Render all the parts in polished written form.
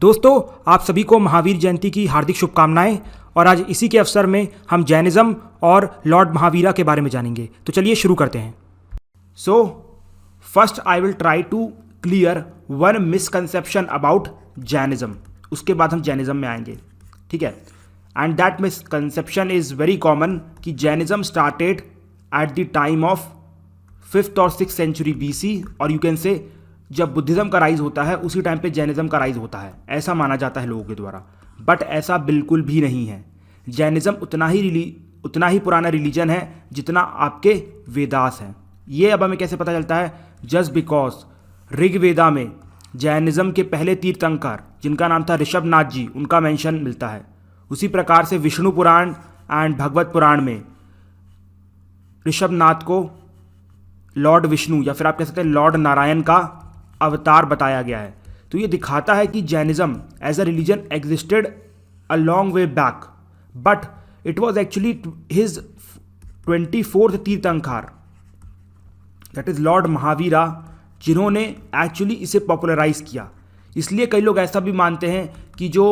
दोस्तों, आप सभी को महावीर जयंती की हार्दिक शुभकामनाएं। और आज इसी के अवसर में हम जैनिज़्म और लॉर्ड महावीरा के बारे में जानेंगे। तो चलिए शुरू करते हैं। So first I will try to clear one misconception about Jainism. उसके बाद हम जैनिज़्म में आएंगे, ठीक है। And that misconception is very common कि Jainism started at the time of 5th और 6th सेंचुरी BC, और यू कैन से जब बुद्धिज़्म का राइज होता है उसी टाइम पे जैनिज़्म का राइज होता है, ऐसा माना जाता है लोगों के द्वारा। बट ऐसा बिल्कुल भी नहीं है। जैनिज़्म उतना ही पुराना रिलीजन है जितना आपके वेदास हैं। ये अब हमें कैसे पता चलता है? जस्ट बिकॉज ऋग्वेदा में जैनिज़्म के पहले तीर्थंकर जिनका नाम था ऋषभनाथ जी, उनका मेंशन मिलता है। उसी प्रकार से विष्णु पुराण एंड भगवत पुराण में ऋषभनाथ को लॉर्ड विष्णु या फिर आप कह सकते हैं लॉर्ड नारायण का अवतार बताया गया है। तो ये दिखाता है कि Jainism as a religion existed a long way back, but it was actually his 24th tirthankara, that is lord Mahavira, जिन्होंने एक्चुअली इसे पॉपुलराइज किया। इसलिए कई लोग ऐसा भी मानते हैं कि जो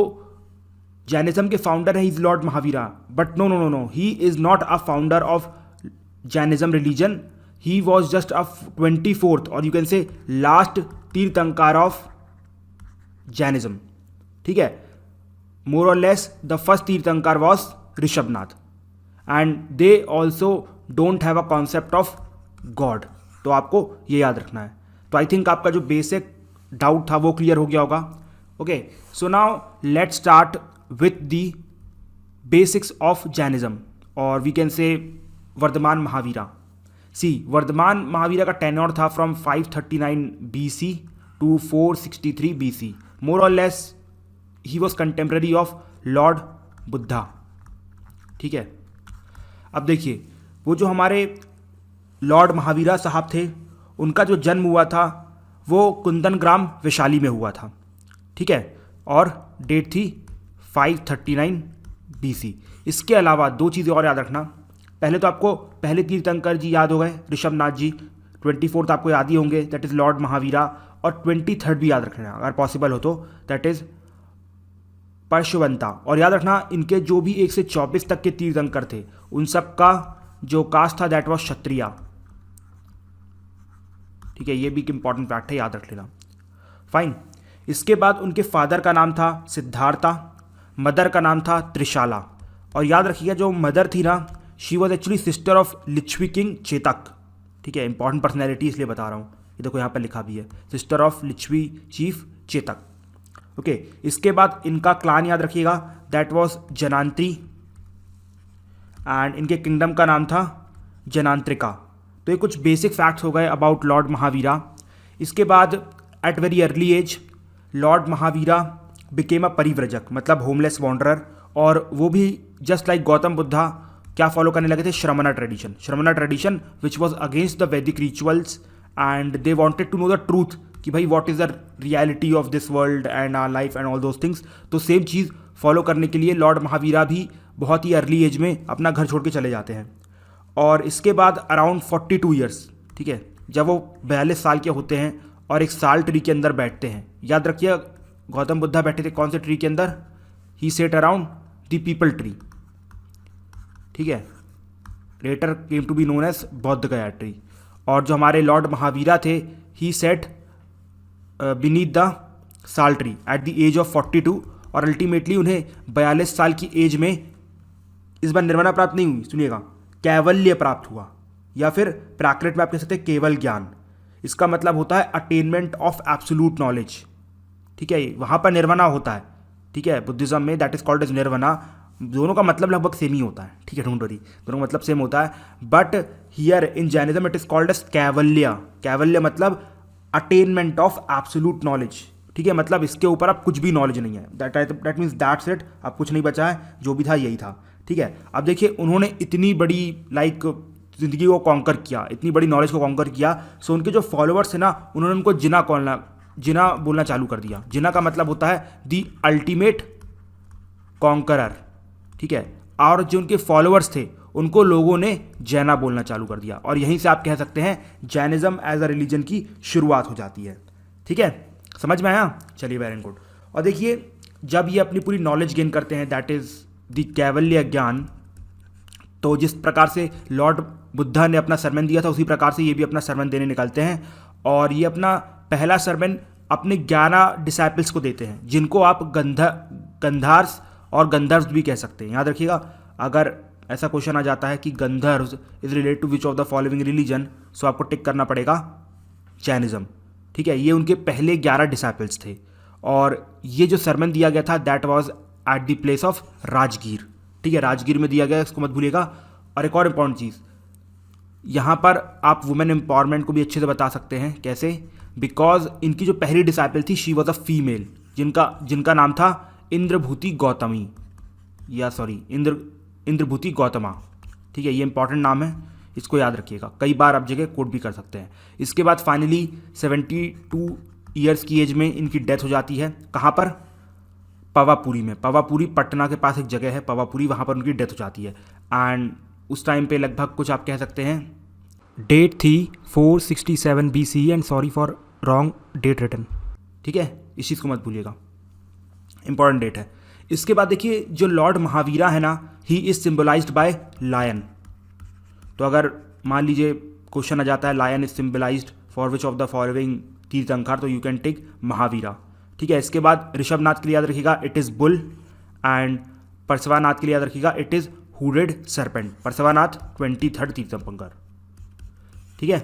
जैनिज़्म के फाउंडर है is lord Mahavira, but no no no no, he is not a founder of Jainism religion. He was just a 24th और you can say last तीर्थंकर of Jainism, ठीक है। More or less the first तीर्थंकर was Rishabhanatha, and they also don't have a concept of God। तो आपको ये याद रखना है। तो आई थिंक आपका जो बेसिक डाउट था वो क्लियर हो गया होगा। Okay, so now let's start with the basics of Jainism, और we can say Vardhaman Mahavira. Vardhaman Mahavira का टेन्योर था from 539 BC to 463 BC। More और less he was contemporary of lord Buddha, ठीक है। अब देखिए, वो जो हमारे लॉर्ड महावीरा साहब थे, उनका जो जन्म हुआ था वो कुंदन ग्राम वैशाली में हुआ था, ठीक है, और डेट थी 539 BC। इसके अलावा दो चीज़ें और याद रखना। पहले तो आपको पहले तीर्थंकर जी याद हो गए, ऋषभनाथ जी। 24th आपको याद ही होंगे, दैट इज़ लॉर्ड महावीरा। और 23rd भी याद रखना अगर पॉसिबल हो तो, दैट इज़ परशुवंता। और याद रखना, इनके जो भी 1 से 24 तक के तीर्थंकर थे उन सब का जो कास्ट था दैट वॉज क्षत्रिय, ठीक है। ये भी एक इंपॉर्टेंट फैक्ट है, याद रख लेना। फाइन। इसके बाद उनके फादर का नाम था सिद्धार्था, मदर का नाम था त्रिशाला। और याद रखिएगा, जो मदर थी ना, she was actually sister of Licchavi king Chetak, ठीक है। इंपॉर्टेंट पर्सनैलिटी इसलिए बता रहा हूँ, ये देखो यहाँ पर लिखा भी है, sister of Licchavi chief Chetak. Okay, इसके बाद इनका क्लान याद रखिएगा, दैट वॉज जनांत्री, एंड इनके किंगडम का नाम था जनांत्रिका। तो ये कुछ बेसिक फैक्ट्स हो गए अबाउट लॉर्ड महावीरा। इसके बाद at very early age lord Mahavira became a parivrajak, मतलब होमलेस वॉन्डरर, और वो भी जस्ट लाइक गौतम बुद्धा क्या फॉलो करने लगे थे? Shramana tradition which was against the Vedic rituals, and they wanted to know the truth कि भाई what is the reality of this world and our life and all those things. तो सेम चीज़ follow करने के लिए लॉर्ड महावीरा भी बहुत ही अर्ली एज में अपना घर छोड़ के चले जाते हैं। और इसके बाद अराउंड 42 ईयर्स, ठीक है, जब वो 42 साल के होते हैं और एक साल ट्री के अंदर बैठते हैं। याद रखिए, गौतम बुद्धा बैठे थे कौन से ट्री के अंदर? He sat around the peepal tree, ठीक है। Later came to be known as Bodh Gaya tree. और जो हमारे लॉर्ड महावीरा थे, he sat beneath the sal tree at the age of 42, और अल्टीमेटली उन्हें 42 साल की एज में इस बार निर्वाणा प्राप्त नहीं हुई, सुनिएगा, कैवल्य प्राप्त हुआ, या फिर प्राकृत में आप कह सकते हैं केवल ज्ञान। इसका मतलब होता है अटेनमेंट ऑफ एब्सोल्यूट नॉलेज, ठीक है। वहाँ पर निर्वाणा होता है, ठीक है, बुद्धिज्म में that is called as nirvana. दोनों का मतलब लगभग सेम ही होता है, ठीक है, डोंट वरी, दोनों का मतलब सेम होता है। But here in Jainism it is called as kaivalya. Kaivalya मतलब अटेनमेंट ऑफ एब्सोल्यूट नॉलेज, ठीक है। मतलब इसके ऊपर आप कुछ भी नॉलेज नहीं है, दैट मीन्स दैट्स इट, अब कुछ नहीं बचा है, जो भी था यही था, ठीक है। अब देखिए, उन्होंने इतनी बड़ी जिंदगी को कॉन्कर किया, इतनी बड़ी नॉलेज को कॉन्कर किया, सो उनके जो फॉलोअर्स थे ना, उन्होंने उनको जिना बोलना चालू कर दिया। जिना का मतलब होता है दी अल्टीमेट कॉन्करर, ठीक है। और जो उनके फॉलोअर्स थे उनको लोगों ने जैना बोलना चालू कर दिया, और यहीं से आप कह सकते हैं जैनिज्म एज अ रिलीजन की शुरुआत हो जाती है, ठीक है। समझ में आया? चलिए, वेरी गुड। और देखिए जब ये अपनी पूरी नॉलेज गेन करते हैं, दैट इज़ द कैवल्य ज्ञान, तो जिस प्रकार से लॉर्ड बुद्धा ने अपना सरमन दिया था उसी प्रकार से ये भी अपना सरमन देने निकलते हैं। और ये अपना पहला सरमन अपने 11 डिसाइपल्स को देते हैं, जिनको आप गंधार्स और गंधर्व्स भी कह सकते हैं। याद रखिएगा, अगर ऐसा क्वेश्चन आ जाता है कि Gandharvas is related to which of the following religion, so आपको टिक करना पड़ेगा जैनिज्म। ठीक है, ये उनके पहले 11 डिसाइपल्स थे। और ये जो सरमन दिया गया था that was at the place of Rajgir. ठीक है, राजगीर में दिया गया, इसको मत भूलिएगा। और एक और इम्पॉर्टेंट चीज़, यहाँ पर आप वुमेन एम्पावरमेंट को भी अच्छे से बता सकते हैं। कैसे? बिकॉज इनकी जो पहली डिसाइपल थी शी वॉज अ फीमेल, जिनका नाम था इंद्रभूति गौतमी, या सॉरी इंद्रभूति गौतमा। ठीक है, ये इंपॉर्टेंट नाम है, इसको याद रखिएगा, कई बार आप जगह कोट भी कर सकते हैं। इसके बाद फाइनली 72 ईयर्स की एज में इनकी डेथ हो जाती है। कहाँ पर? पवापुरी में। पवापुरी पटना के पास एक जगह है पवापुरी, वहाँ पर उनकी डेथ हो जाती है। एंड उस टाइम पे लगभग कुछ आप कह सकते हैं डेट थी 467 BC and sorry for wrong date written. ठीक है, इस चीज़ को मत भूलिएगा, इंपॉर्टेंट डेट है। इसके बाद देखिए जो लॉर्ड महावीरा है ना, he is symbolized by lion. तो अगर मान लीजिए क्वेश्चन आ जाता है lion is symbolized for which of the following tirthankar, तो यू कैन टेक महावीरा। ठीक है, इसके बाद ऋषभनाथ के लिए याद रखिएगा it is bull, and Parsvanath के लिए याद रखिएगा it is hooded serpent. Parsvanath 23rd tirthankar. ठीक है,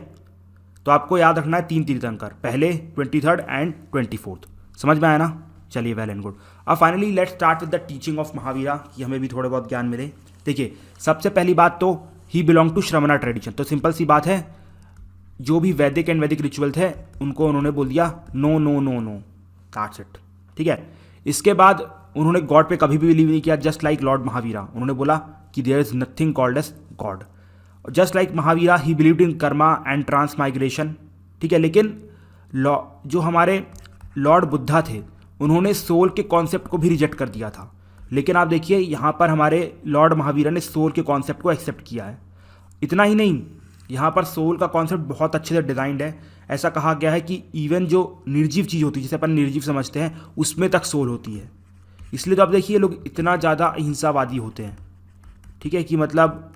तो आपको याद रखना है 3 तीर्थंकर, पहले 23rd एंड 24th। समझ में आया ना? चलिए, वेल एंड गुड। अब finally let's start with the teaching of Mahavira, कि हमें भी थोड़े बहुत ज्ञान मिले। देखिए, सबसे पहली बात तो ही बिलोंग टू श्रमणा ट्रेडिशन। तो सिंपल सी बात है, जो भी वैदिक रिचुअल थे उनको उन्होंने बोल दिया no no no no, that's it. ठीक है, इसके बाद उन्होंने गॉड पे कभी भी बिलीव नहीं किया, जस्ट लाइक लॉर्ड महावीरा। उन्होंने बोला कि there is nothing called as God. Just like Mahavira he believed in karma and transmigration. ठीक है, लेकिन जो हमारे लॉर्ड बुद्धा थे उन्होंने सोल के कॉन्सेप्ट को भी रिजेक्ट कर दिया था। लेकिन आप देखिए यहाँ पर हमारे लॉर्ड महावीरा ने सोल के कॉन्सेप्ट को एक्सेप्ट किया है। इतना ही नहीं, यहाँ पर सोल का कॉन्सेप्ट बहुत अच्छे से डिज़ाइंड है। ऐसा कहा गया है कि इवन जो निर्जीव चीज़ होती है, जिसे अपन निर्जीव समझते हैं, उसमें तक सोल होती है। इसलिए तो आप देखिए लोग इतना ज़्यादा अहिंसावादी होते हैं। ठीक है, कि मतलब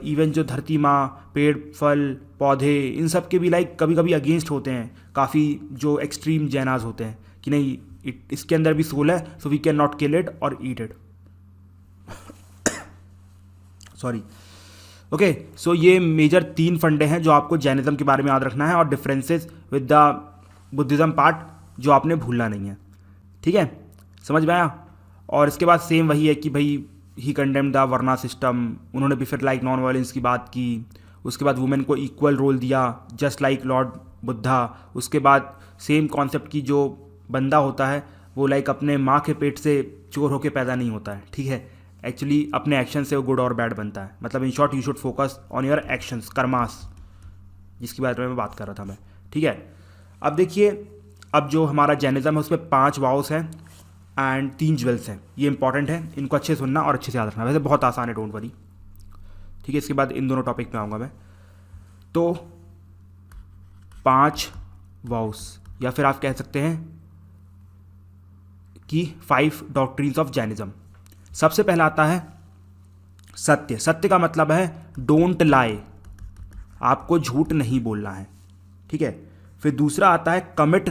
इवन जो धरती माँ, पेड़, फल, पौधे, इन सब के भी लाइक कभी कभी अगेंस्ट होते हैं। काफ़ी जो एक्सट्रीम जैनाज होते हैं कि नहीं इसके अंदर भी सोल है, so we can not kill it or eat it. Sorry. Okay, so ये मेजर 3 फंडे हैं जो आपको जैनिज्म के बारे में याद रखना है, और differences with the Buddhism part जो आपने भूलना नहीं है। ठीक है, समझ में आया? और इसके बाद सेम वही है कि भाई ही कंडेम्ड द वर्ना सिस्टम। उन्होंने भी फिर लाइक नॉन वायलेंस की बात की। उसके बाद वुमेन को इक्वल रोल दिया जस्ट लाइक लॉर्ड बुद्धा। उसके बाद सेम कॉन्सेप्ट की जो बंदा होता है वो लाइक अपने माँ के पेट से चोर होके पैदा नहीं होता है। ठीक है, एक्चुअली अपने एक्शन से वो गुड और बैड बनता है। मतलब in short you should focus on your actions, karmas, जिसकी बारे में बात कर रहा था मैं। ठीक है, अब देखिए, अब जो हमारा जैनिज्म है उसमें 5 वाउस हैं एंड 3 ज्वेल्स हैं। ये इंपॉर्टेंट है, इनको अच्छे से सुनना और अच्छे से याद रखना। वैसे बहुत आसान है, डोंट वरी। ठीक है, इसके बाद इन दोनों टॉपिक पे आऊँगा मैं। तो 5 वाउस, या फिर आप कह सकते हैं कि 5 डॉक्ट्रिन्स ऑफ जैनिज्म। सबसे पहला आता है सत्य। सत्य का मतलब है डोंट लाई, आपको झूठ नहीं बोलना है। ठीक है, फिर दूसरा आता है commit,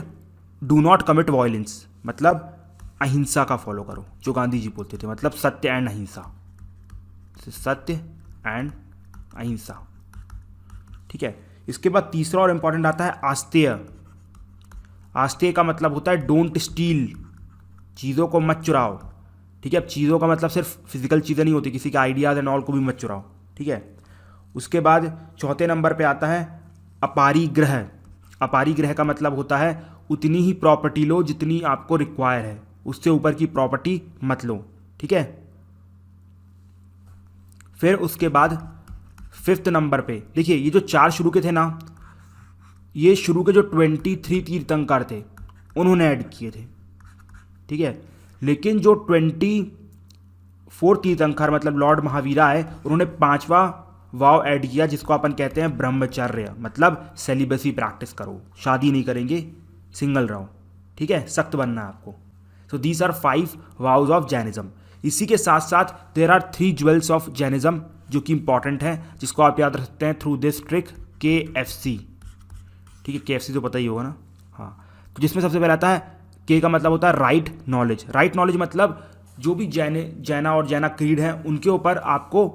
do not commit violence, मतलब अहिंसा का फॉलो करो, जो गांधी जी बोलते थे, मतलब सत्य एंड अहिंसा, सत्य एंड अहिंसा। ठीक है, इसके बाद तीसरा और इंपॉर्टेंट आता है आस्तेय। आस्तेय का मतलब होता है डोंट स्टील, चीज़ों को मत चुराओ। ठीक है, अब चीज़ों का मतलब सिर्फ फिजिकल चीज़ें नहीं होती, किसी के आइडियाज़ एंड ऑल को भी मत चुराओ। ठीक है, उसके बाद चौथे नंबर पे आता है अपारिग्रह। अपारिग्रह का मतलब होता है उतनी ही प्रॉपर्टी लो जितनी आपको रिक्वायर है, उससे ऊपर की प्रॉपर्टी मत लो। ठीक है, फिर उसके बाद 5th नंबर पे देखिए, ये जो 4 शुरू के थे ना, ये शुरू के जो 23 तीर्थंकर थे उन्होंने ऐड किए थे। ठीक है, लेकिन जो 24 तीर्थंकर मतलब लॉर्ड महावीरा है, उन्होंने 5वां वाव ऐड किया, जिसको अपन कहते हैं ब्रह्मचर्य, मतलब सेलिबेसी प्रैक्टिस करो, शादी नहीं करेंगे, सिंगल रहो। ठीक है, सख्त बनना है आपको। So these are 5 vows of Jainism. इसी के साथ साथ there are 3 jewels of Jainism जो कि इंपॉर्टेंट है, जिसको आप याद रख सकते हैं थ्रू दिस ट्रिक KFC। ठीक है, KFC तो पता ही होगा ना। हाँ, तो जिसमें सबसे पहले आता है के का मतलब होता है राइट नॉलेज। राइट नॉलेज मतलब जो भी जैना और जैना क्रीड है उनके ऊपर आपको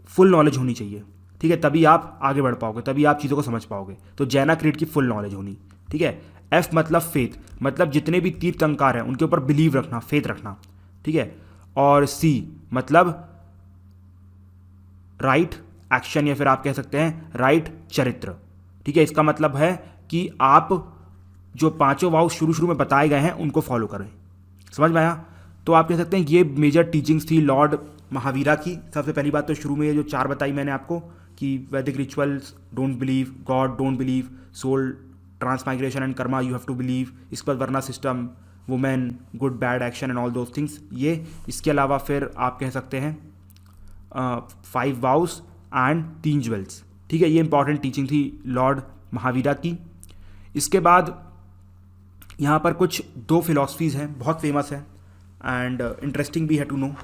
फुल नॉलेज होनी चाहिए। ठीक है, तभी आप आगे बढ़ पाओगे, तभी आप चीज़ों को समझ पाओगे। तो जैना क्रीड की फुल नॉलेज होनी। ठीक है, F मतलब फेथ, मतलब जितने भी तीर्थंकर हैं उनके ऊपर बिलीव रखना, फेथ रखना। ठीक है, और C मतलब राइट एक्शन, या फिर आप कह सकते हैं राइट चरित्र। ठीक है, इसका मतलब है कि आप जो 5 वाव शुरू में बताए गए हैं उनको फॉलो करें। समझ में आया? तो आप कह सकते हैं ये मेजर टीचिंग्स थी लॉर्ड महावीरा की। सबसे पहली बात तो शुरू में ये जो 4 बताई मैंने आपको कि Vedic rituals, don't believe, god don't believe, soul transmigration and karma you have to believe, इस पर varna system, women, good bad action and all those things. ये इसके अलावा फिर आप कह सकते हैं 5 वाउस एंड 3 ज्वेल्स। ठीक है, ये इंपॉर्टेंट टीचिंग थी लॉर्ड महावीरा की। इसके बाद यहाँ पर कुछ 2 फिलॉसफीज़ हैं, बहुत फेमस है एंड इंटरेस्टिंग भी है to know.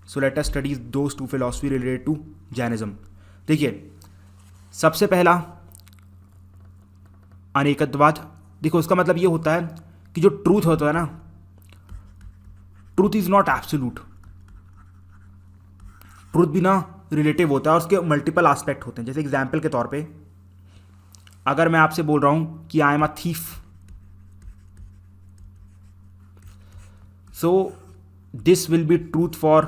So let us studies those 2 philosophy related to Jainism. देखिए, सबसे पहला अनेकत्ववाद। देखो, उसका मतलब ये होता है कि जो ट्रूथ होता है ना, truth is not absolute. Truth भी ना रिलेटिव होता है और उसके मल्टीपल एस्पेक्ट होते हैं। जैसे एग्जाम्पल के तौर पे अगर मैं आपसे बोल रहा हूं कि I am a thief, so this will be truth for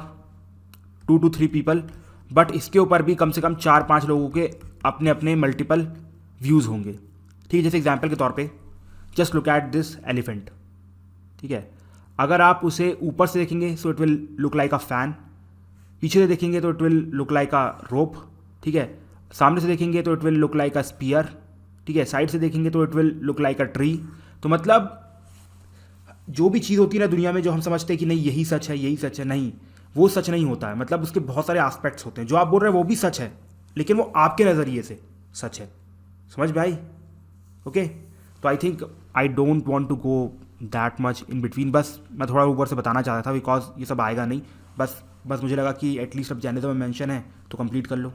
2 to 3 people, but इसके ऊपर भी कम से कम 4-5 लोगों के अपने अपने मल्टीपल व्यूज़ होंगे। ठीक है, जैसे एग्जाम्पल के तौर पे just look at this elephant. ठीक है, अगर आप उसे ऊपर से देखेंगे so it will look like a fan, पीछे से देखेंगे तो it will look like a rope. ठीक है, सामने से देखेंगे तो it will look like a spear. ठीक है, साइड से देखेंगे तो it will look like a tree. तो मतलब जो भी चीज़ होती है ना दुनिया में, जो हम समझते हैं कि नहीं यही सच है, यही सच है, नहीं, वो सच नहीं होता है। मतलब उसके बहुत सारे एस्पेक्ट्स होते हैं। जो आप बोल रहे हैं वो भी सच है, लेकिन वो आपके नज़रिए से सच है। समझ में आई? ओके, तो I think I don't want to go that much in between. बस मैं थोड़ा ऊपर से बताना चाहता था, बिकॉज ये सब आएगा नहीं। बस मुझे लगा कि एटलीस्ट अब जैनिज्म में मेंशन है तो कंप्लीट कर लो।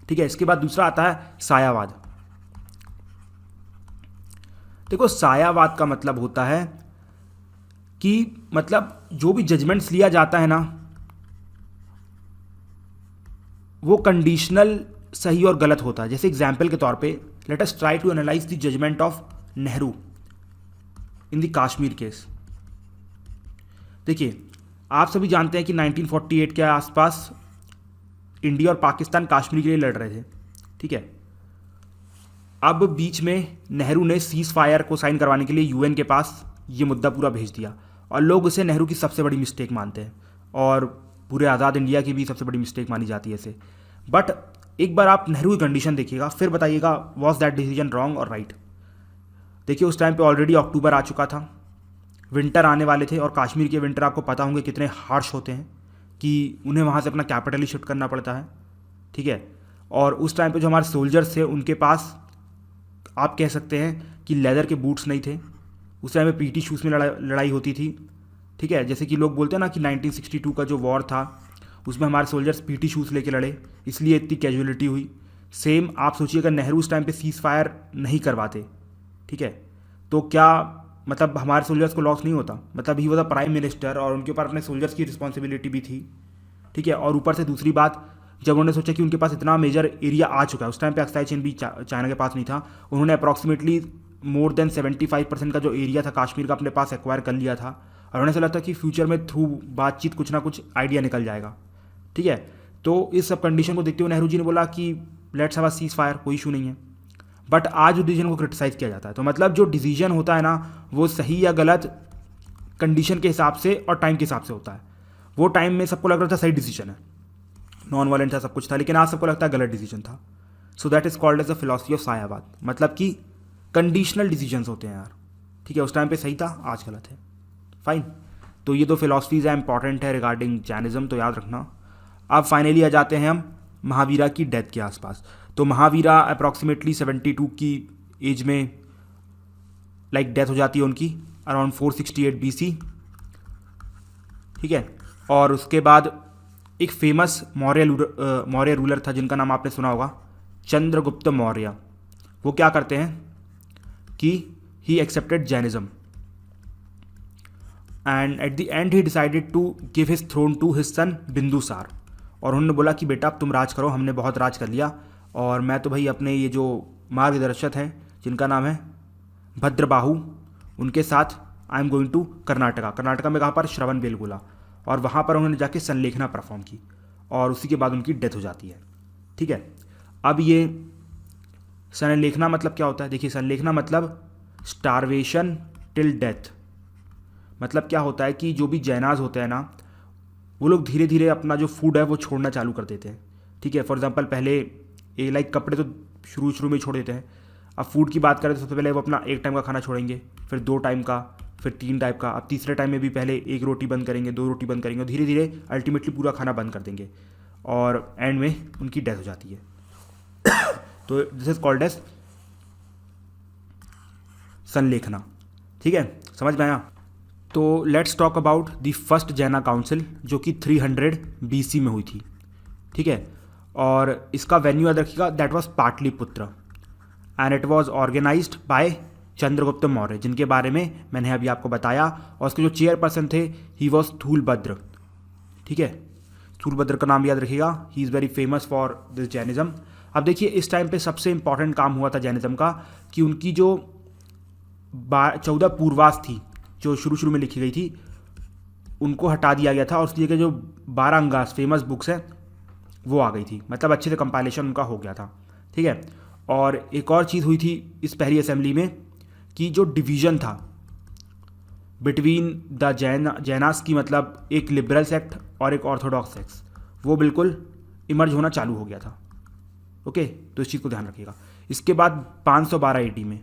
ठीक है, इसके बाद दूसरा आता है सायावाद। देखो, सायावाद का मतलब होता है कि मतलब जो भी जजमेंट्स लिया जाता है ना, वो कंडीशनल सही और गलत होता है। जैसे एग्जाम्पल के तौर पे let us try to analyse the judgement of Nehru in the Kashmir case. देखिए, आप सभी जानते हैं कि 1948 के आसपास इंडिया और पाकिस्तान कश्मीर के लिए लड़ रहे थे। ठीक है, अब बीच में नेहरू ने सीज फायर को साइन करवाने के लिए यूएन के पास ये मुद्दा पूरा भेज दिया, और लोग उसे नेहरू की सबसे बड़ी मिस्टेक मानते हैं और पूरे आज़ाद इंडिया की भी सबसे बड़ी मिस्टेक मानी जाती है इसे। बट एक बार आप नेहरू की कंडीशन देखिएगा, फिर बताइएगा वॉज दैट डिसीजन रॉन्ग और राइट। देखिए, उस टाइम पे ऑलरेडी अक्टूबर आ चुका था, विंटर आने वाले थे, और कश्मीर के विंटर आपको पता होंगे कितने हार्श होते हैं कि उन्हें वहाँ से अपना कैपिटल ही शिफ्ट करना पड़ता है। ठीक है, और उस टाइम पे जो हमारे सोल्जर्स थे उनके पास आप कह सकते हैं कि लेदर के बूट्स नहीं थे। उस टाइम में पीटी शूज़ में लड़ाई होती थी। ठीक है, जैसे कि लोग बोलते हैं ना कि 1962 का जो वॉर था उसमें हमारे सोल्जर्स पीटी शूज़ लेके लड़े, इसलिए इतनी कैजुअलिटी हुई। सेम आप सोचिए अगर नेहरू उस टाइम पे सीज़ फायर नहीं करवाते, ठीक है, तो क्या मतलब हमारे सोल्जर्स को लॉस नहीं होता? मतलब he was a prime minister और उनके ऊपर अपने सोल्जर्स की रिस्पॉन्सिबिलिटी भी थी। ठीक है, और ऊपर से दूसरी बात, जब उन्होंने सोचा कि उनके पास इतना मेजर एरिया आ चुका है, उस टाइम पे अक्साई चेन भी चाइना के पास नहीं था, उन्होंने अप्रॉक्सीमेटली मोर देन 75% का जो एरिया था कश्मीर का अपने पास एक्वायर कर लिया था, और उन्हें ऐसा लगता कि फ्यूचर में थ्रू बातचीत कुछ ना कुछ आइडिया निकल जाएगा। ठीक है, तो इस सब कंडीशन को देखते हुए नेहरू जी ने बोला कि let's have a cease fire, कोई इशू नहीं है। बट आज उस डिसीजन को क्रिटिसाइज़ किया जाता है। तो मतलब जो डिसीजन होता है ना, वो सही या गलत कंडीशन के हिसाब से और टाइम के हिसाब से होता है। वो टाइम में सबको लग रहा था सही डिसीजन है, नॉन वायलेंट था, सब कुछ था, लेकिन आज सबको लगता है गलत डिसीजन था। So that is called as the philosophy of Syadvad. मतलब कि कंडीशनल डिसीजंस होते हैं यार। ठीक है, उस टाइम पे सही था, आज गलत है। फाइन, तो ये 2 फिलॉसफीज़ है, इंपॉर्टेंट है रिगार्डिंग जैनिज्म, तो याद रखना। अब फाइनली आ जाते हैं हम महावीरा की डेथ के आसपास। तो महावीरा अप्रॉक्सीमेटली 72 की एज में डेथ हो जाती है उनकी, अराउंड 468 BC। ठीक है। और उसके बाद एक फेमस मौर्य रूलर था जिनका नाम आपने सुना होगा, चंद्रगुप्त मौर्य। वो क्या करते हैं कि he accepted Jainism and at the end he decided to give his throne to his son Bindusara. और उन्होंने बोला कि बेटा अब तुम राज करो, हमने बहुत राज कर लिया और मैं तो भाई अपने ये जो मार्गदर्शक हैं जिनका नाम है भद्रबाहु, उनके साथ I am going to Karnataka में कहाँ पर, श्रवणबेलगोला। और वहाँ पर उन्होंने जाके संलेखना परफॉर्म की और उसी के बाद उनकी डेथ हो जाती है। ठीक है। अब ये संलेखना मतलब क्या होता है? देखिए, संलेखना मतलब स्टारवेशन टिल डेथ। मतलब क्या होता है कि जो भी जैनाज होते हैं ना, वो लोग धीरे धीरे अपना जो फूड है वो छोड़ना चालू कर देते हैं। ठीक है। फॉर एग्जांपल पहले ये लाइक कपड़े तो शुरू में छोड़ देते हैं। अब फूड की बात करें तो सबसे पहले वो अपना 1 टाइम का खाना छोड़ेंगे, फिर 2 टाइम का, फिर 3 टाइम का। अब तीसरे टाइम में भी पहले 1 रोटी बंद करेंगे, 2 रोटी बंद करेंगे और धीरे धीरे अल्टीमेटली पूरा खाना बंद कर देंगे और एंड में उनकी डेथ हो जाती है। तो दिस इज कॉल्ड एज संलेखना। ठीक है, समझ में आया? तो let's talk about the first जैना काउंसिल जो कि 300 BC में हुई थी। ठीक है। और इसका वेन्यू याद रखिएगा, that was Pataliputra and it was organised by Chandragupta Maurya, जिनके बारे में मैंने अभी आपको बताया। और उसके जो चेयरपर्सन थे ही वॉज स्थूलभद्र। ठीक है, स्थूलभद्र का नाम याद रखिएगा, he is very famous for this Jainism. अब देखिए, इस टाइम पे सबसे इंपॉर्टेंट काम हुआ था जैनिज्म का कि उनकी जो 14 पूर्वास थी जो शुरू में लिखी गई थी, उनको हटा दिया गया था और उसकी जगह जो 12 अंगास फेमस बुक्स हैं वो आ गई थी। मतलब अच्छे से कंपाइलेशन उनका हो गया था। ठीक है। और एक और चीज़ हुई थी इस पहली असेंबली में कि जो डिवीज़न था बिटवीन द जैनास की, मतलब एक लिबरल सेक्ट और एक ऑर्थोडॉक्स सेक्ट, वो बिल्कुल इमर्ज होना चालू हो गया था। ओके, तो इस चीज़ को ध्यान रखिएगा। इसके बाद 512 AD में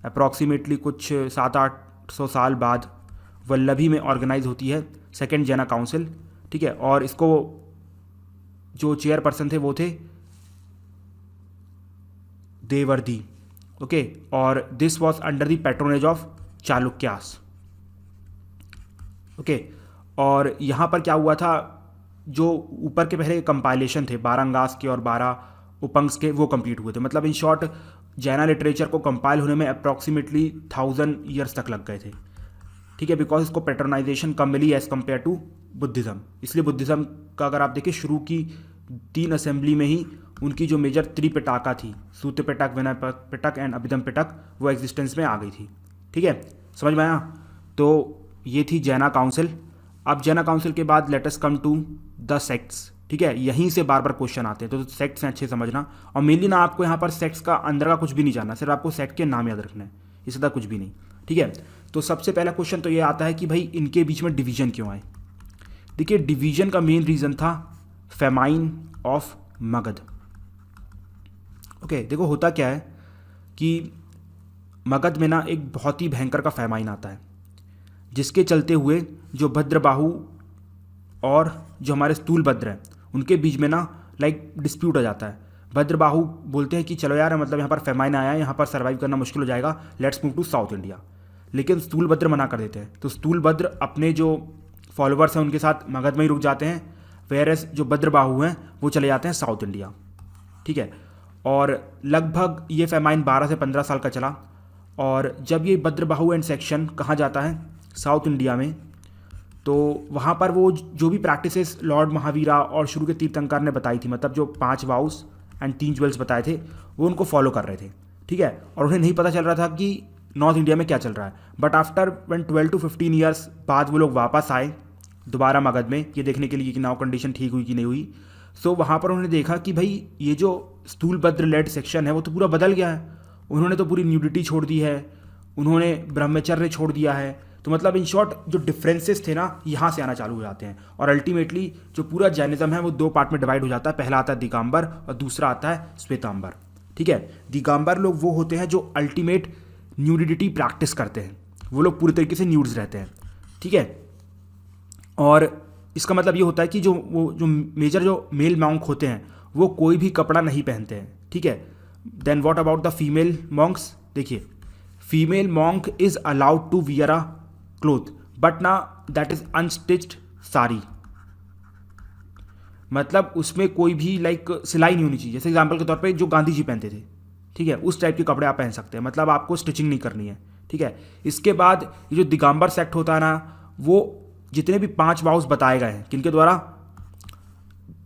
अप्रॉक्सीमेटली कुछ 700-800 साल बाद वल्लभी में ऑर्गेनाइज होती है सेकेंड जैना काउंसिल। ठीक है। और इसको जो चेयरपर्सन थे वो थे देवर्दी। ओके। और this was under the patronage of Chalukyas. Okay. और यहाँ पर क्या हुआ था, जो ऊपर के पहले कंपाइलेशन थे 12 अंगास के और 12 उपंक्स के, वो कंप्लीट हुए थे। मतलब इन शॉर्ट जैना लिटरेचर को कंपाइल होने में अप्रॉक्सीमेटली 1000 ईयर्स तक लग गए थे। ठीक है, बिकॉज इसको पैटर्नाइजेशन कम मिली एज कम्पेयर टू बुद्धिज़्म। इसलिए बुद्धिज़्म का अगर आप देखिए, शुरू की 3 असेंबली में ही उनकी जो मेजर त्रिपिटाका थी, सूत्र पिटक, विनय पिटक एंड अभिधम पिटक, वो एग्जिस्टेंस में आ गई थी। ठीक है, समझ में आया? तो ये थी जैना काउंसिल। अब जैना काउंसिल के बाद let us come to the sects. ठीक है, यहीं से बार बार क्वेश्चन आते हैं, तो सेक्ट्स हैं अच्छे समझना। और मेनली ना आपको यहाँ पर सेक्ट्स का अंदर का कुछ भी नहीं जानना, सिर्फ आपको सेक्ट के नाम याद रखना है, इससे ज़्यादा कुछ भी नहीं। ठीक है। तो सबसे पहला क्वेश्चन तो ये आता है कि भाई इनके बीच में डिवीजन क्यों आए? देखिए, डिवीजन का मेन रीज़न था फेमाइन ऑफ मगध। ओके, देखो होता क्या है कि मगध में ना एक बहुत ही भयंकर का फेमाइन आता है, जिसके चलते हुए जो भद्रबाहु और जो हमारे स्थूलभद्र हैं उनके बीच में ना लाइक डिस्प्यूट आ जाता है। भद्रबाहु बोलते हैं कि चलो यार, मतलब यहाँ पर फेमाइन आया है, यहाँ पर सर्वाइव करना मुश्किल हो जाएगा, let's move to south India. लेकिन स्थूलभद्र मना कर देते हैं। तो स्थूलभद्र अपने जो फॉलोअर्स हैं उनके साथ मगध में ही रुक जाते हैं, वेयरएस जो भद्रबाहु हैं वो चले जाते हैं साउथ इंडिया। ठीक है। और लगभग ये फेमाइन 12 से 15 साल का चला। और जब ये भद्रबाहु एंड सेक्शन कहाँ जाता है, साउथ इंडिया में, तो वहाँ पर वो जो भी प्रैक्टिसेस लॉर्ड महावीरा और शुरू के तीर्थंकर ने बताई थी, मतलब जो 5 वाउस एंड 3 ज्वेल्स बताए थे, वो उनको फॉलो कर रहे थे। ठीक है। और उन्हें नहीं पता चल रहा था कि नॉर्थ इंडिया में क्या चल रहा है। बट आफ्टर 12 to 15 ईयर्स बाद वो लोग वापस आए दोबारा मगध में, ये देखने के लिए कि नाउ कंडीशन ठीक हुई कि नहीं हुई। सो वहाँ पर उन्होंने देखा कि भाई ये जो स्थूलभद्र लेड सेक्शन है वो तो पूरा बदल गया है। उन्होंने तो पूरी न्यूडिटी छोड़ दी है, उन्होंने ब्रह्मचर्य छोड़ दिया है। तो मतलब इन शॉर्ट जो डिफरेंसेस थे ना, यहाँ से आना चालू हो जाते हैं। और अल्टीमेटली जो पूरा जैनिज्म है वो 2 पार्ट में डिवाइड हो जाता है। पहला आता है दिगंबर और दूसरा आता है श्वेतांबर। ठीक है। दिगंबर लोग वो होते हैं जो अल्टीमेट न्यूडिटी प्रैक्टिस करते हैं, वो लोग पूरी तरीके से न्यूड्स रहते हैं। ठीक है। और इसका मतलब ये होता है कि जो मेजर जो मेल मॉन्क होते हैं वो कोई भी कपड़ा नहीं पहनते हैं। ठीक है। Then what about the female monks? देखिए, female monk is allowed to wear a cloth but ना दैट इज अनस्टिच्ड सारी, मतलब उसमें कोई भी सिलाई नहीं होनी चाहिए। जैसे एग्जांपल के तौर पे जो गांधी जी पहनते थे, ठीक है, उस टाइप के कपड़े आप पहन सकते हैं, मतलब आपको स्टिचिंग नहीं करनी है, ठीक है। इसके बाद ये जो दिगंबर सेक्ट होता है ना, वो जितने भी 5 वाउस बताए गए हैं किनके द्वारा,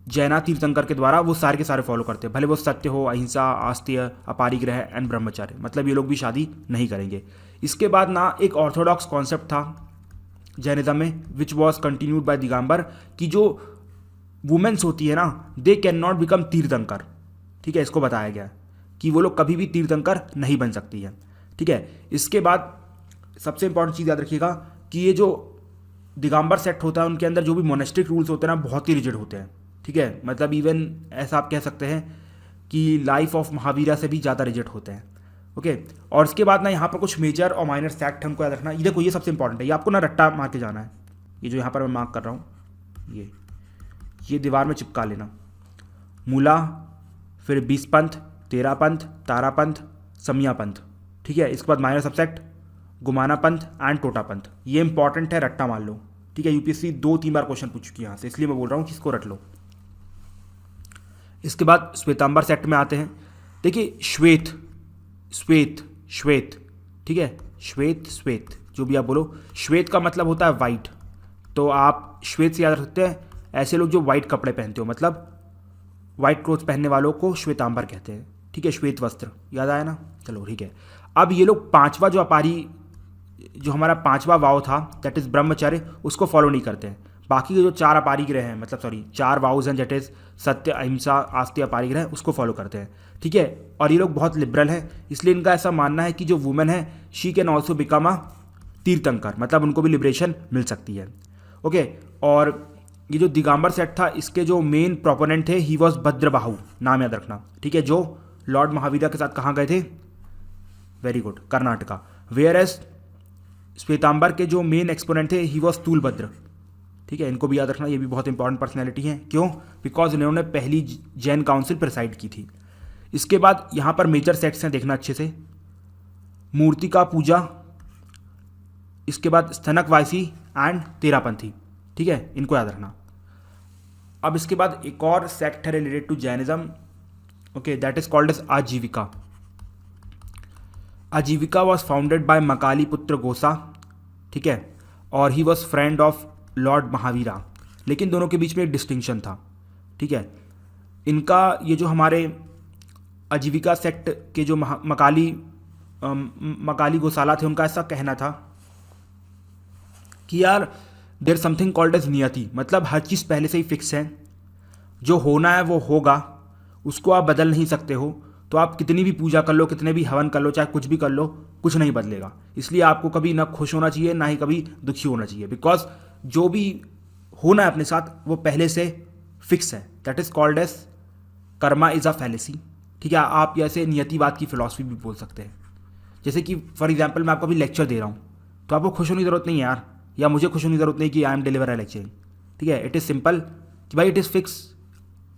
जैना तीर्थंकर के द्वारा, वो सारे के सारे फॉलो करते हैं, भले वो सत्य हो, अहिंसा, आस्तीय, अपारिग्रह एंड ब्रह्मचर्य, मतलब ये लोग भी शादी नहीं करेंगे। इसके बाद ना एक ऑर्थोडॉक्स कॉन्सेप्ट था जैनिज्म में which was continued by Digambara, कि जो वुमेन्स होती है ना, दे कैन नॉट बिकम तीर्थंकर, ठीक है, इसको बताया गया कि वो लोग कभी भी तीर्थंकर नहीं बन सकती है, ठीक है। इसके बाद सबसे इंपॉर्टेंट चीज़ याद रखिएगा कि ये जो दिगंबर सेक्ट होता है उनके अंदर जो भी मोनेस्टिक रूल्स होते हैं ना, बहुत ही रिजिड होते हैं, ठीक है, मतलब इवन ऐसा आप कह सकते हैं कि लाइफ ऑफ महावीरा से भी ज़्यादा रिजिड होते हैं, ओके। और इसके बाद ना यहाँ पर कुछ मेजर और माइनर सेक्ट हमको याद रखना। ये देखो, ये सबसे इंपॉर्टेंट है, ये आपको ना रट्टा मार के जाना है। ये जो यहाँ पर मैं मार्क कर रहा हूँ, ये दीवार में चिपका लेना। मूला, फिर 20 पंथ, 13 पंथ, तारा पंथ, समिया पंथ, ठीक है। इसके बाद माइनर सबसेक्ट गुमाना पंथ एंड टोटा पंथ। ये इंपॉर्टेंट है, रट्टा मान लो, ठीक है। यूपीएससी 2-3 बार क्वेश्चन पूछ चुकी है यहाँ से, इसलिए मैं बोल रहा हूँ कि इसको रट लो। इसके बाद श्वेतांबर सेक्ट में आते हैं। देखिए, श्वेत श्वेत श्वेत, ठीक है, श्वेत श्वेत जो भी आप बोलो, श्वेत का मतलब होता है वाइट, तो आप श्वेत से याद रखते हैं ऐसे लोग जो वाइट कपड़े पहनते हो, मतलब वाइट क्लोथ पहनने वालों को श्वेतांबर कहते हैं, ठीक है, श्वेत वस्त्र, याद आया ना। चलो ठीक है। अब ये लोग 5वां जो अपारी, जो हमारा 5वां वाव था, दैट इज़ ब्रह्मचर्य, उसको फॉलो नहीं करते हैं। बाकी के जो 4 अपारिग्रह हैं, मतलब 4 वाउज हैं, दैट इज़ सत्य, अहिंसा, आस्तीय, अपारिग्रह, उसको फॉलो करते हैं, ठीक है। और ये लोग बहुत लिबरल हैं, इसलिए इनका ऐसा मानना है कि जो वुमेन है she can also become a तीर्थंकर, मतलब उनको भी लिबरेशन मिल सकती है, ओके। और ये जो दिगंबर सेक्ट था, इसके जो मेन प्रोपोनेंट थे, ही वॉज भद्रबाहु, नाम याद रखना, ठीक है, जो लॉर्ड महावीरा के साथ कहाँ गए थे, very good, Karnataka. Whereas Svetambara के जो मेन एक्सपोनेंट थे, ही वॉज तूलभद्र, ठीक है, इनको भी याद रखना, ये भी बहुत इंपॉर्टेंट पर्सनैलिटी हैं। क्यों? बिकॉज इन्होंने पहली जैन काउंसिल प्रिसाइड की थी। इसके बाद यहाँ पर मेजर सेक्ट्स हैं, देखना अच्छे से, मूर्ति का पूजा, इसके बाद स्तनकवासी एंड तेरापंथी, ठीक है, इनको याद रखना। अब इसके बाद एक और सेक्ट है related to Jainism, okay, that is called as Ajivika. Ajivika was founded by मकाली पुत्र गोसा, ठीक है, और he was friend of Lord Mahavira, लेकिन दोनों के बीच में एक डिस्टिंक्शन था, ठीक है। इनका ये जो हमारे आजीविका सेक्ट के जो मकाली गोसाला थे, उनका ऐसा कहना था कि यार देयर समथिंग कॉल्ड एज नियति, मतलब हर चीज़ पहले से ही फिक्स है, जो होना है वो होगा, उसको आप बदल नहीं सकते हो, तो आप कितनी भी पूजा कर लो, कितने भी हवन कर लो, चाहे कुछ भी कर लो, कुछ नहीं बदलेगा। इसलिए आपको कभी ना खुश होना चाहिए, ना ही कभी दुखी होना चाहिए, बिकॉज जो भी होना है अपने साथ वो पहले से फिक्स है, that is called as karma is a fallacy, ठीक है। आप ऐसे नियतिवाद की फिलॉसफी भी बोल सकते हैं। जैसे कि फॉर एग्जाम्पल मैं आपको अभी लेक्चर दे रहा हूँ, तो आपको खुश होने की ज़रूरत नहीं है यार, या मुझे खुश होने की ज़रूरत नहीं कि I am deliver a lecture, ठीक है। इट इज़ सिंपल कि भाई इट इज़ फिक्स,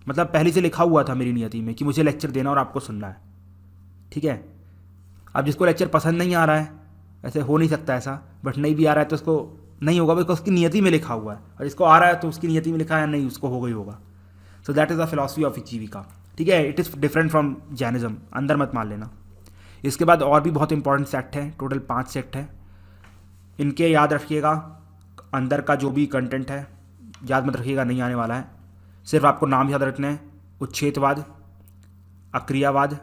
मतलब पहले से लिखा हुआ था मेरी नियति में कि मुझे लेक्चर देना और आपको सुनना है, ठीक है। अब जिसको लेक्चर पसंद नहीं आ रहा है, ऐसे हो नहीं सकता ऐसा, बट नहीं भी आ रहा है तो उसको नहीं होगा, बिकॉज उसकी नियति में लिखा हुआ है, और जिसको आ रहा है तो उसकी नियति में लिखा है नहीं, उसको होगा ही होगा। So that is the philosophy of आजीविका, ठीक है। It is different from Jainism, अंदर मत मान लेना। इसके बाद और भी बहुत इंपॉर्टेंट सेक्ट हैं, टोटल 5 सेक्ट हैं, इनके याद रखिएगा, अंदर का जो भी कंटेंट है याद मत रखिएगा, नहीं आने वाला है, सिर्फ आपको नाम याद रखने हैं। उच्छेदवाद, अक्रियावाद,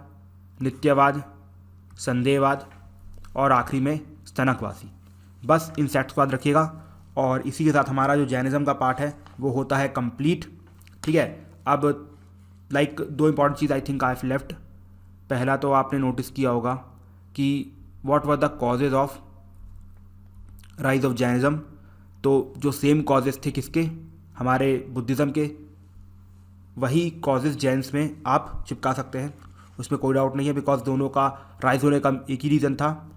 नित्यवाद, संदेहवाद और आखिरी में स्तनकवासी, बस इन सेक्ट्स को याद रखिएगा। और इसी के साथ हमारा जो जैनिज्म का पार्ट है वो होता है कंप्लीट, ठीक है। अब 2 important cheese I think I have left. पहला तो आपने नोटिस किया होगा कि what were the causes of rise of Jainism, तो जो सेम कॉजेज थे किसके, हमारे बुद्धिज़्म के, वही कॉजेज जैन्स में आप चिपका सकते हैं, उसमें कोई डाउट नहीं है, बिकॉज दोनों का राइज होने का एक ही रीज़न था।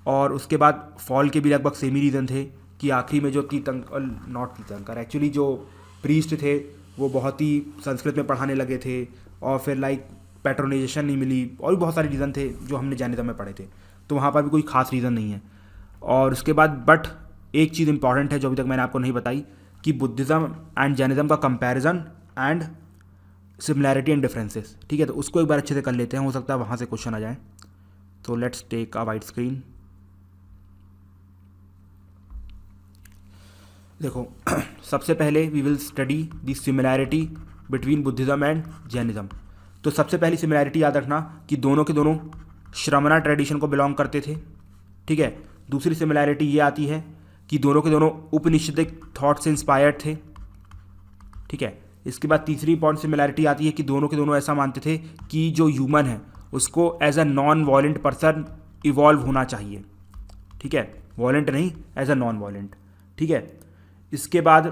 और उसके बाद फॉल के भी लगभग सेम ही रीज़न थे कि आखिरी में जो तीर्थंकर एक्चुअली जो प्रीस्ट थे वो बहुत ही संस्कृत में पढ़ाने लगे थे, और फिर पैट्रोनाइजेशन नहीं मिली, और भी बहुत सारे रीज़न थे जो हमने जैनिज्म में पढ़े थे, तो वहाँ पर भी कोई खास रीज़न नहीं है। और उसके बाद बट एक चीज़ इंपॉर्टेंट है जो अभी तक मैंने आपको नहीं बताई, कि बुद्धिज़्म एंड जैनिज़्म का comparison and similarity and differences. ठीक है, तो उसको एक बार अच्छे से कर लेते हैं, हो सकता है वहाँ से क्वेश्चन आ जाए। तो let's take a white screen. देखो सबसे पहले we will study the similarity between Buddhism and Jainism. तो सबसे पहली सिमिलैरिटी याद रखना कि दोनों के दोनों श्रमणा ट्रेडिशन को बिलोंग करते थे। ठीक है, दूसरी सिमिलैरिटी ये आती है कि दोनों के दोनों उपनिषदिक थॉट से इंस्पायर्ड थे। ठीक है, इसके बाद तीसरी इंपॉर्टेंट सिमिलैरिटी आती है कि दोनों के दोनों ऐसा मानते थे कि जो ह्यूमन है उसको as a non violent person evolve होना चाहिए। ठीक है, वायलेंट नहीं, एज अ नॉन वायलेंट। ठीक है, इसके बाद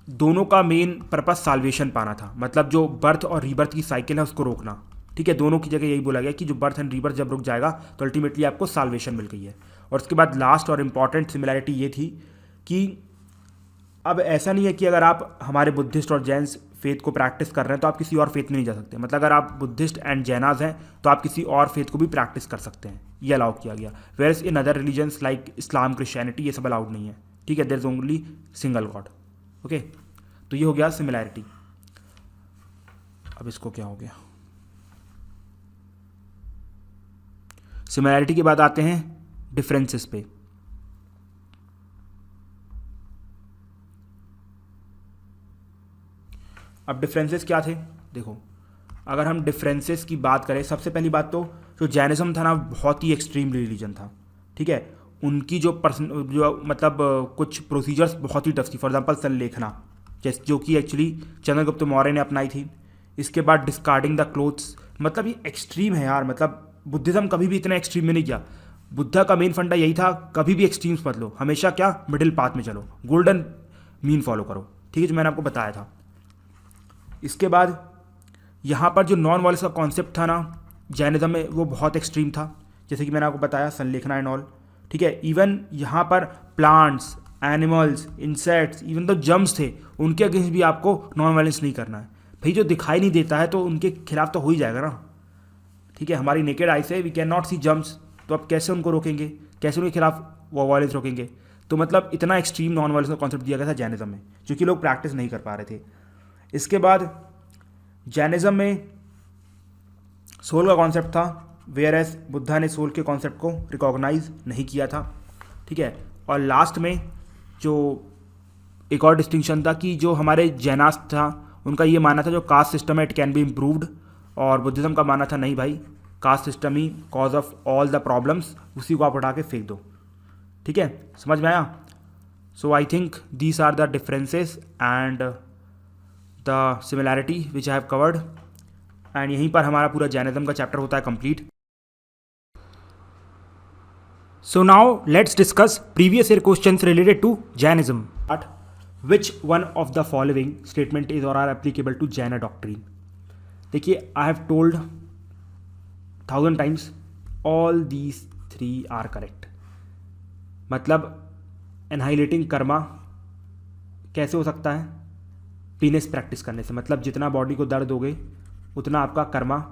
दोनों का मेन पर्पस साल्वेशन पाना था, मतलब जो बर्थ और रीबर्थ की साइकिल है उसको रोकना। ठीक है, दोनों की जगह यही बोला गया कि जो बर्थ एंड रीबर्थ जब रुक जाएगा तो अल्टीमेटली आपको साल्वेशन मिल गई है। और उसके बाद लास्ट और इम्पॉर्टेंट सिमिलैरिटी ये थी कि अब ऐसा नहीं है कि अगर आप हमारे बुद्धिस्ट और जैन फेथ को प्रैक्टिस कर रहे हैं तो आप किसी और फेथ में नहीं जा सकते। मतलब अगर आप बुद्धिस्ट एंड जैनाज हैं तो आप किसी और फेथ को भी प्रैक्टिस कर सकते हैं, ये अलाउ किया गया। Whereas in other religions like Islam, Christianity, ये सब अलाउड नहीं है। ठीक है, there is only single God. Okay, तो ये हो गया सिमिलैरिटी। अब इसको क्या हो गया, सिमिलैरिटी के बाद आते हैं डिफरेंसेस पे। अब डिफरेंसेस क्या थे, देखो अगर हम डिफरेंसेस की बात करें, सबसे पहली बात तो जो जैनिज्म था ना बहुत ही एक्सट्रीम रिलीजन था। ठीक है, उनकी जो मतलब कुछ प्रोसीजर्स बहुत ही टफ थी। फॉर एग्जांपल संलेखना, जैसे जो कि एक्चुअली चंद्रगुप्त मौर्य ने अपनाई थी। इसके बाद डिस्कार्डिंग द क्लोथ्स, मतलब ये एक्सट्रीम है यार। मतलब बुद्धिज़्म कभी भी इतना एक्सट्रीम में नहीं किया। बुद्धा का मेन फंडा यही था, कभी भी एक्सट्रीम्स मत लो, हमेशा क्या मिडिल पाथ में चलो, गोल्डन मीन फॉलो करो। ठीक है, जो मैंने आपको बताया था। इसके बाद यहाँ पर जो नॉन वायलेंस का कॉन्सेप्ट था ना जैनिज्म में, वो बहुत एक्सट्रीम था। जैसे कि मैंने आपको बताया संलेखना एंड ऑल। ठीक है, इवन यहाँ पर प्लांट्स, एनिमल्स, इंसेक्ट्स, इवन तो जम्स थे, उनके अगेंस्ट भी आपको नॉन वायलेंस नहीं करना है। भाई जो दिखाई नहीं देता है तो उनके खिलाफ तो हो ही जाएगा ना। ठीक है, हमारी नेकेड आई से we can not see germs, तो अब कैसे उनको रोकेंगे, कैसे उनके खिलाफ वो वायलेंस रोकेंगे। तो मतलब इतना एक्सट्रीम नॉन वायलेंस का कॉन्सेप्ट दिया गया था जैनिज्म में, क्योंकि लोग प्रैक्टिस नहीं कर पा रहे थे। इसके बाद जैनिज्म में सोल का कॉन्सेप्ट था, वेयर एज बुद्धा ने सोल के कॉन्सेप्ट को रिकॉग्नाइज नहीं किया था। ठीक है, और लास्ट में जो एक और डिस्टिंक्शन था कि जो हमारे जैनास था उनका ये मानना था जो कास्ट सिस्टम है इट कैन बी इम्प्रूव्ड, और बुद्धिज्म का मानना था नहीं भाई, caste system he cause of all the problems, उसी को आप उठा के फेंक दो। ठीक है, समझ में आया। So I think these are the differences and the similarity which I have covered, and यहीं पर हमारा पूरा जैनिज्म का चैप्टर होता है complete. So now let's discuss previous year questions related to Jainism. Which one of the following statement is or are applicable to Jain doctrine. देखिए, I have told 1000 times all these 3 are correct. मतलब annihilating Karma कैसे हो सकता है, पीनेस practice करने से। मतलब जितना बॉडी को दर्द दोगे उतना आपका कर्मा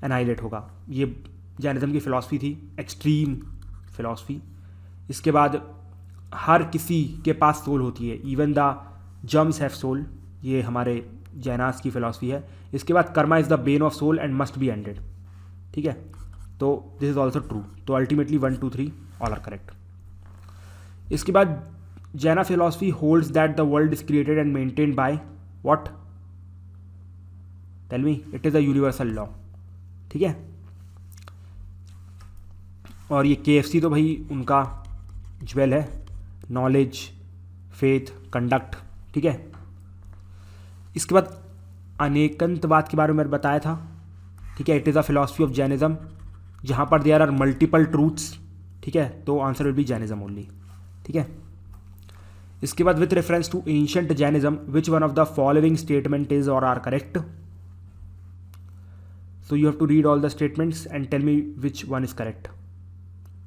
एनहाइलेट होगा। ये जैनिज्म की फ़िलॉसफी थी, एक्सट्रीम फ़िलॉसफी। इसके बाद हर किसी के पास सोल होती है, even the germs have soul, ये हमारे जैनास की फ़िलॉसफी है। इसके बाद karma is the bane of soul and must be ended. ठीक है, तो दिस इज़ ऑल्सो ट्रू। तो अल्टीमेटली 1 2 3 ऑल आर करेक्ट। इसके बाद Jaina philosophy holds that the world is created and maintained by what, tell me, it is a universal law. ठीक है, और ये KFC तो भाई उनका ज्वेल है, नॉलेज, फेथ, कंडक्ट। ठीक है, इसके बाद अनेकंतवाद के बारे में मैंने बताया था। ठीक है, it is a philosophy of Jainism जहाँ पर देयर आर मल्टीपल ट्रूथ्स। ठीक है, तो answer will be Jainism only. ठीक है, इसके बाद with reference to ancient Jainism which one of the following statement is or are correct. So you have to read all the statements and tell me which one is correct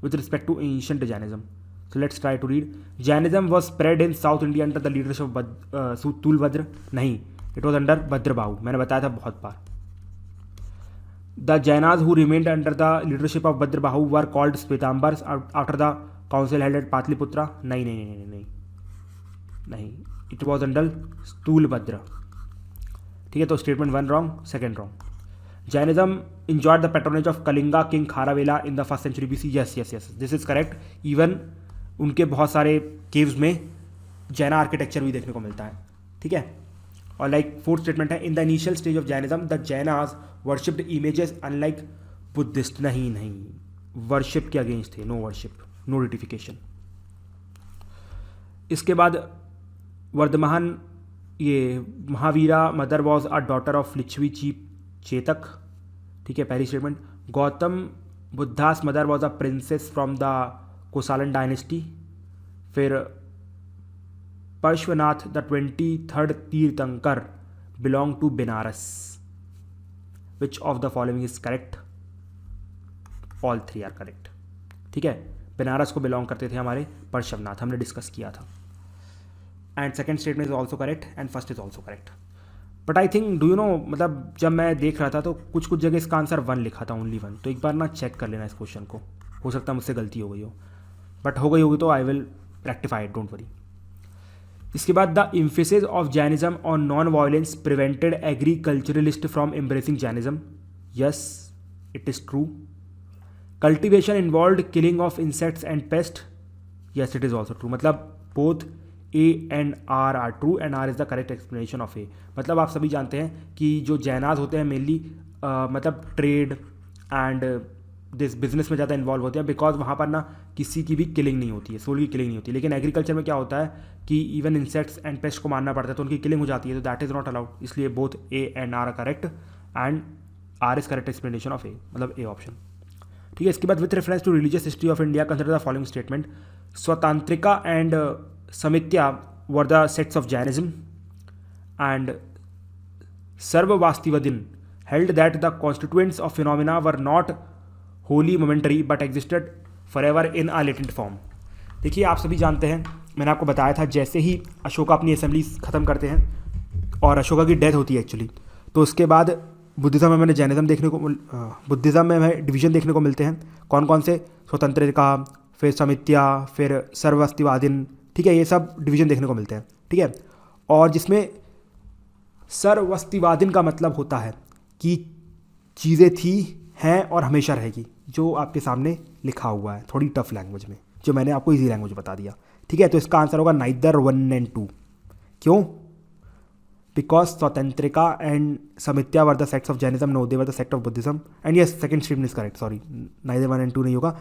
with respect to ancient Jainism. So let's try to read. Jainism was spread in South India under the leadership of Tulbhadra. नहीं, it was under Bhadrabahu. मैंने बताया था बहुत बार. The Jainas who remained under the leadership of Bhadrabahu were called Spetambars after the council held at Patliputra. नहीं, it was under Sthulabhadra. ठीक है, तो statement 1 wrong, second wrong. Jainism enjoyed the patronage of Kalinga king Kharavela in the first century BC। Yes yes yes, this is correct. Even उनके बहुत सारे caves में जैना architecture भी देखने को मिलता है। ठीक है, और लाइक फोर्थ स्टेटमेंट है, in the initial stage of Jainism the Jainas worshipped images unlike Buddhist. नहीं, वर्शिप के अगेंस्ट थे, नो वर्शिप, नो रिटिफिकेशन। इसके बाद वर्धमान ये Mahavira mother was a daughter of Licchavi chief Chetak. ठीक है, पहली statement. Gautam Buddha's mother was a princess from the Kosalan dynasty. फिर Parshvanath the 23rd tirthankar belong to Banaras. Which of the following is correct? All 3 are correct. ठीक है, बनारस को बिलोंग करते थे हमारे पार्श्वनाथ, हमने डिस्कस किया था। And second statement is also correct and first is also correct. But I think do you know, मतलब जब मैं देख रहा था तो कुछ कुछ जगह इसका आंसर 1 लिखा था, ओनली 1। तो एक बार ना चेक कर लेना इस क्वेश्चन को, हो सकता है मुझसे गलती हो गई हो, बट हो गई होगी तो I will rectify it, don't worry. इसके बाद the emphasis of Jainism on non violence prevented agriculturalist from embracing Jainism. Yes, it is true. Cultivation involve killing of insects and pest. Yes, it is also true. मतलब both A and R are true and R is the correct explanation of A। मतलब आप सभी जानते हैं कि जो जैनाज होते हैं मेनली मतलब ट्रेड एंड दिस बिजनेस में ज़्यादा इन्वॉल्व होते हैं, बिकॉज वहाँ पर ना किसी की भी किलिंग नहीं होती है, सोल की किलिंग नहीं होती। लेकिन एग्रीकल्चर में क्या होता है कि इवन इंसेक्ट्स एंड पेस्ट को मारना पड़ता है, तो उनकी किलिंग हो जाती है, तो दैट इज़ नॉट अलाउड। इसलिए both A and R are correct and R is correct explanation of A, मतलब A ऑप्शन। ठीक है, इसके बाद with reference to religious history of India consider the following statement. Svatantrika and Samitya were the sects of Jainism, and Sarvavastivadin held that the constituents of phenomena were not wholly momentary but existed forever in a latent form। देखिए, आप सभी जानते हैं, मैंने आपको बताया था, जैसे ही अशोका अपनी असेंबली ख़त्म करते हैं और अशोका की डेथ होती है एक्चुअली, तो उसके बाद बुद्धिज़्म में मैंने जैनिज्म देखने को बुद्धिज़्म में हमें डिवीज़न देखने को मिलते हैं। कौन कौन से? स्वतंत्रिका, फिर समित्या, फिर सर्वस्तिवादिन। ठीक है, ये सब डिवीज़न देखने को मिलते हैं। ठीक है, और जिसमें सर्वस्तिवादिन का मतलब होता है कि चीज़ें थी, हैं और हमेशा रहेगी, जो आपके सामने लिखा हुआ है थोड़ी टफ लैंग्वेज में, जो मैंने आपको इजी लैंग्वेज बता दिया। ठीक है, तो इसका आंसर होगा नाइदर 1 and 2। क्यों? Because Svatantrika and Sammitiya were the sects of Jainism, no they were the sect of Buddhism. And yes, second statement is correct, sorry, neither 1 and 2 नहीं होगा,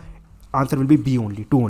answer will be B only, 2 only।